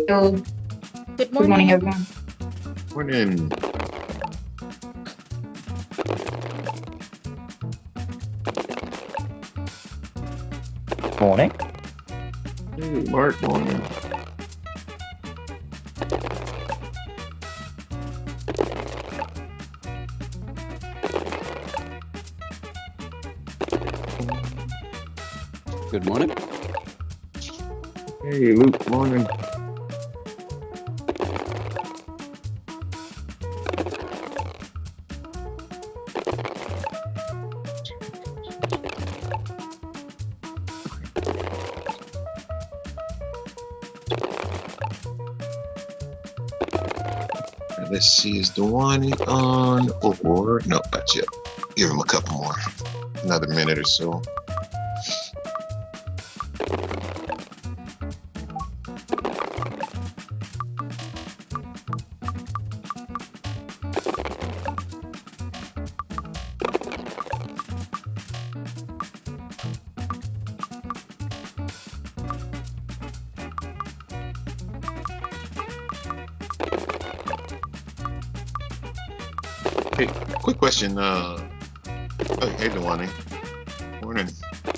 So, Good good morning, morning. everyone. Morning. Morning. Hey, Mark, morning. Good morning. Hey, Luke, morning. Let's see, is Dewani on? Or no, not yet. Give him a couple more, another minute or so. Hey, quick question. Hey, Dewani. Morning.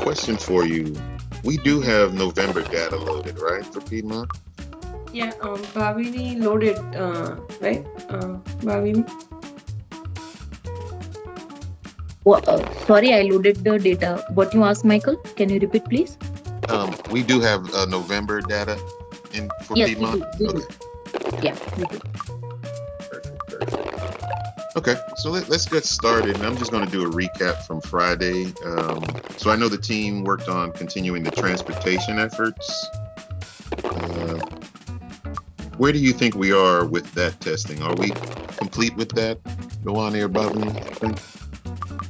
Question for you. We do have November data loaded, right, for Piedmont? Yeah, Bhavini loaded, right? Bhavini. Sorry, I loaded the data. What you asked, Michael? Can you repeat, please? We do have November data for Yes, we Piedmont. do. We Okay, do. Yeah, we do. perfect, perfect. Okay, so let's get started. And I'm just going to do a recap from Friday. So I know the team worked on continuing the transportation efforts. Uh, where do you think we are with that testing? Are we complete with that, Luani or Bhavani?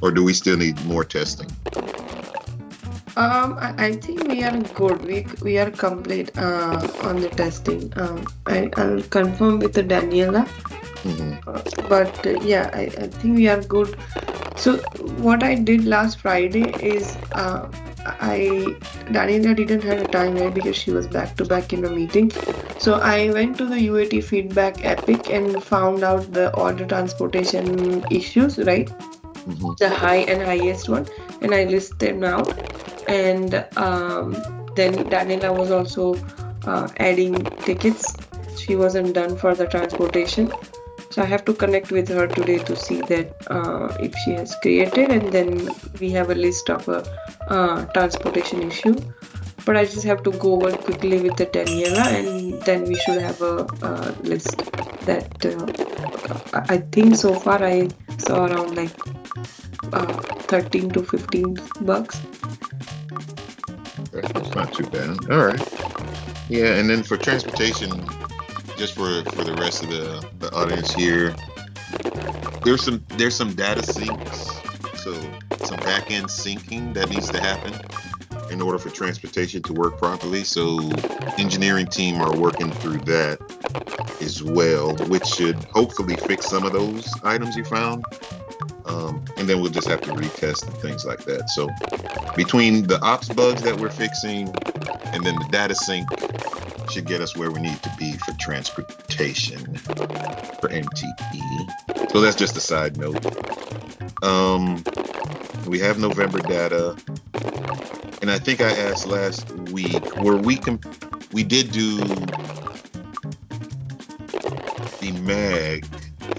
Or do we still need more testing? I think we are good. We are complete on the testing. I'll confirm with the Daniela. Mm-hmm. But yeah, I think we are good. So what I did last Friday is I Daniela didn't have a time, right, because she was back to back in a meeting. So I went to the UAT feedback epic and found out the order transportation issues, right? Mm-hmm. The high and highest one, and I list them out. And then Daniela was also adding tickets. She wasn't done for the transportation. So I have to connect with her today to see that if she has created, and then we have a list of a transportation issue. But I just have to go over quickly with the Daniela, and then we should have a list that I think so far I saw around like 13 to 15 bucks. That's not too bad. All right. Yeah, and then for transportation, just for the rest of the audience here, there's some data syncs, so some back end syncing that needs to happen in order for transportation to work properly. So engineering team are working through that as well, which should hopefully fix some of those items you found. And then we'll just have to retest and things like that. So between the ops bugs that we're fixing and then the data sync should get us where we need to be for transportation for MTE. So that's just a side note. We have November data, and I think I asked last week where we did do the mag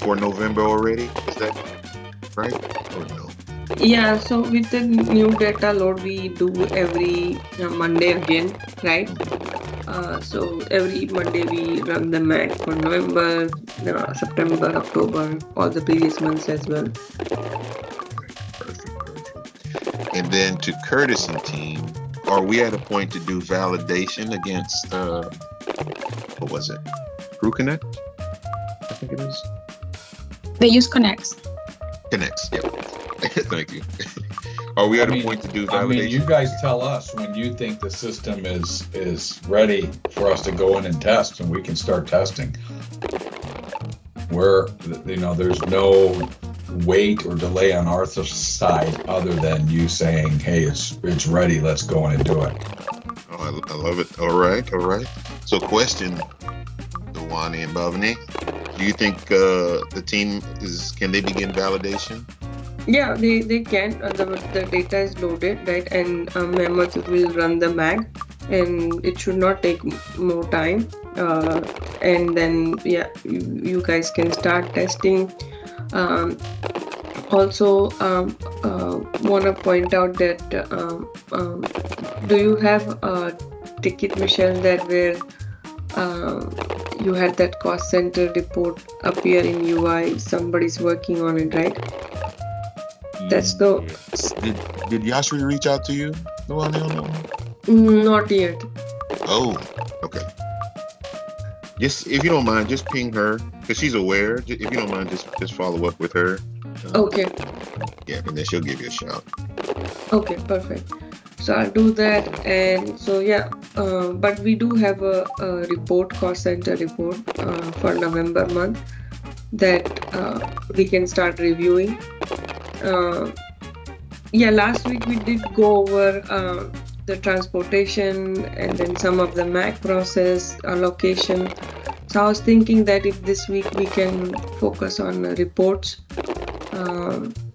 for November already. Is that right or no? Yeah, so with the new data load, we do every Monday again, right? So every Monday we run the MAC for November, September, October, all the previous months as well. Perfect. And then to Curtis and team, are we at a point to do validation against what was it? Crew Connect? I think it is. They use Connects. Connects, yep. Thank you. Are we at a point to do validation? I mean, you guys tell us when you think the system is ready for us to go in and test, and we can start testing. There's no wait or delay on our side other than you saying, hey, it's ready, let's go in and do it. Oh, I love it. All right. So question, Dewani and Bhavani, do you think the team can they begin validation? Yeah, they can. The data is loaded, right? And Mehmet will run the mag, and it should not take more time. And then, yeah, you guys can start testing. Also, want to point out that do you have a ticket, Michelle, that where you had that cost center report appear in UI? Somebody's working on it, right? That's the. Did Yashri reach out to you? No, I don't know. Not yet. Oh, okay. Just if you don't mind, just ping her because she's aware. If you don't mind, just follow up with her. Okay. Yeah, and then she'll give you a shout. Okay, perfect. So I'll do that, and so yeah. But we do have a report, cost center report for November month that we can start reviewing. Yeah, last week we did go over the transportation and then some of the MAC process allocation. So I was thinking that if this week we can focus on reports,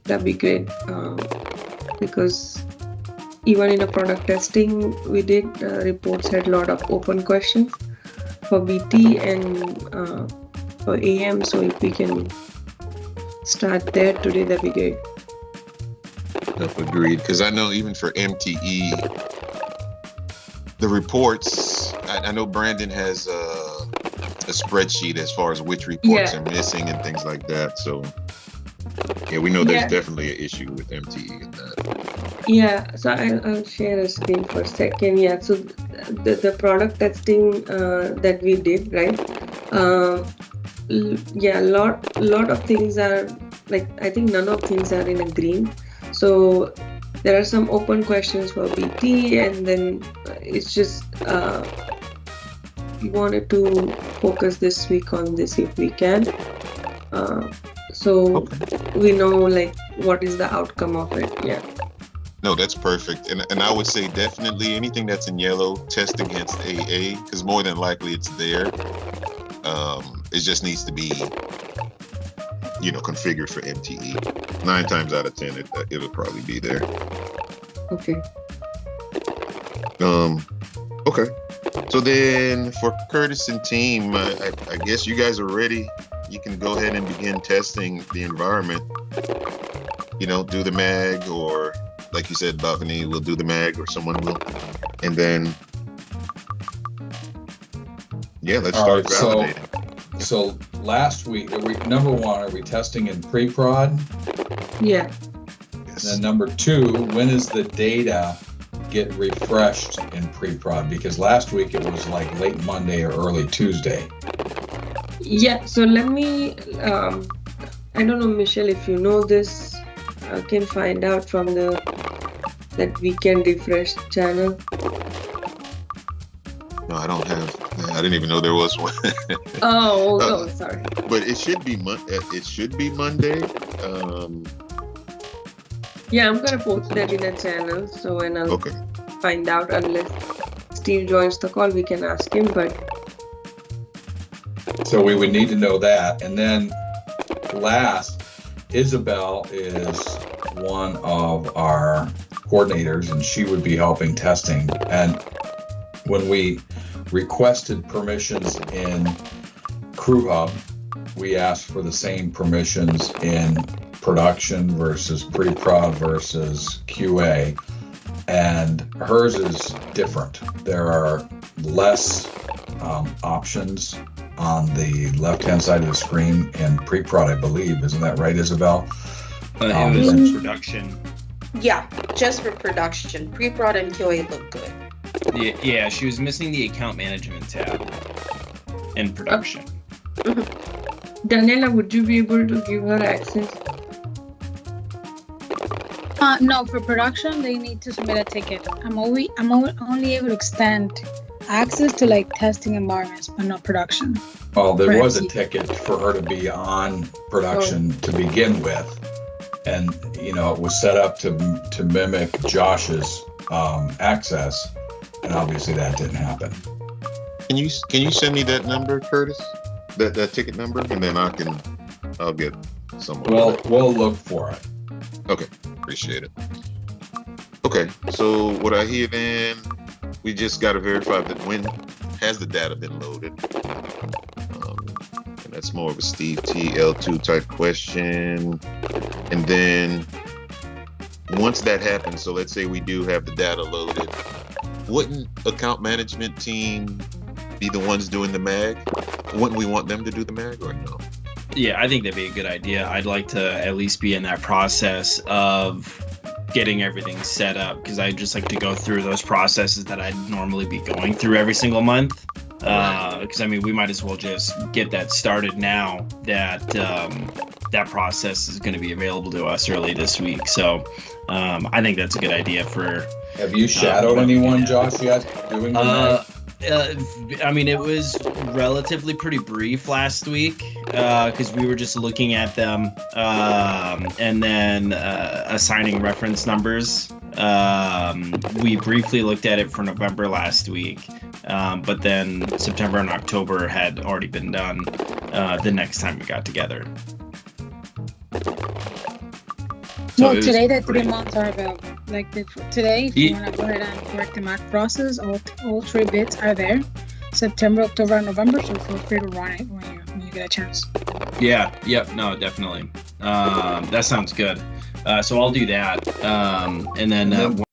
that'd be great, because even in a product testing we did reports had a lot of open questions for BT and for AM. So if we can start there today, that'd be great. Agreed, because I know even for MTE, the reports, I know Brandon has a spreadsheet as far as which reports are missing and things like that. So Yeah, we know there's Yeah. definitely an issue with MTE in that. Yeah, so I'll share a screen for a second. Yeah, so the product testing that we did, right? Yeah, lot of things are like, I think none of things are in a green. So there are some open questions for BT, and then it's just we wanted to focus this week on this if we can. So we know like what is the outcome of it. Yeah. No, that's perfect. And I would say definitely anything that's in yellow, test against AA, because more than likely it's there. It just needs to be, configured for MTE. 9 times out of 10, it'll probably be there. Okay. Okay. So then for Curtis and team, I guess you guys are ready. You can go ahead and begin testing the environment. Do the mag, or like you said, Bhavani will do the mag, or someone will. And then, yeah, let's start validating. So last week, number one, are we testing in pre-prod? Yeah. Yes. And then number 2, when is the data get refreshed in pre-prod? Because last week it was like late Monday or early Tuesday. Yeah, so let me, I don't know, Michelle, if you know this, I can find out from that weekend refresh channel. No, I don't have. I didn't even know there was one. Oh, sorry. But it should be Monday. Yeah, I'm gonna post that in a channel, so when I'll Okay. find out, unless Steve joins the call, we can ask him, but So we would need to know that. And then last, Isabel is one of our coordinators, and she would be helping testing. And when we requested permissions in Crew Hub, we asked for the same permissions in production versus pre-prod versus QA, and hers is different. There are less options on the left-hand side of the screen in pre-prod, I believe. Isn't that right, Isabel? It was production. Yeah, just for production. Pre-prod and QA look good. Yeah, she was missing the account management tab in production. Daniela, would you be able to give her access? No, for production, they need to submit a ticket. I'm only able to extend access to like testing environments, but not production. Well, there For was a MT. ticket for her to be on production to begin with, and it was set up to mimic Josh's access, and obviously that didn't happen. Can you send me that number, Curtis? That ticket number, and then I'll get someone. Well, we'll look for it. Okay, appreciate it. Okay, so what I hear then, we just got to verify that when has the data been loaded. And that's more of a Steve T L2 type question. And then once that happens, so let's say we do have the data loaded, wouldn't account management team be the ones doing the mag? Wouldn't we want them to do the mag, or no? Yeah, I think that'd be a good idea. I'd like to at least be in that process of getting everything set up, because I just like to go through those processes that I'd normally be going through every single month. Because we might as well just get that started now that that process is going to be available to us early this week. So I think that's a good idea for. Have you shadowed anyone, Josh, yet doing the mag? It was relatively pretty brief last week because we were just looking at them and then assigning reference numbers. We briefly looked at it for November last week, but then September and October had already been done the next time we got together. So Well, today the 3 months are available. Like today, if you want to go ahead and correct the math process, all 3 bits are there. September, October, and November. So feel free to run it when you get a chance. Yeah. Yep. No, definitely. That sounds good. So I'll do that. And then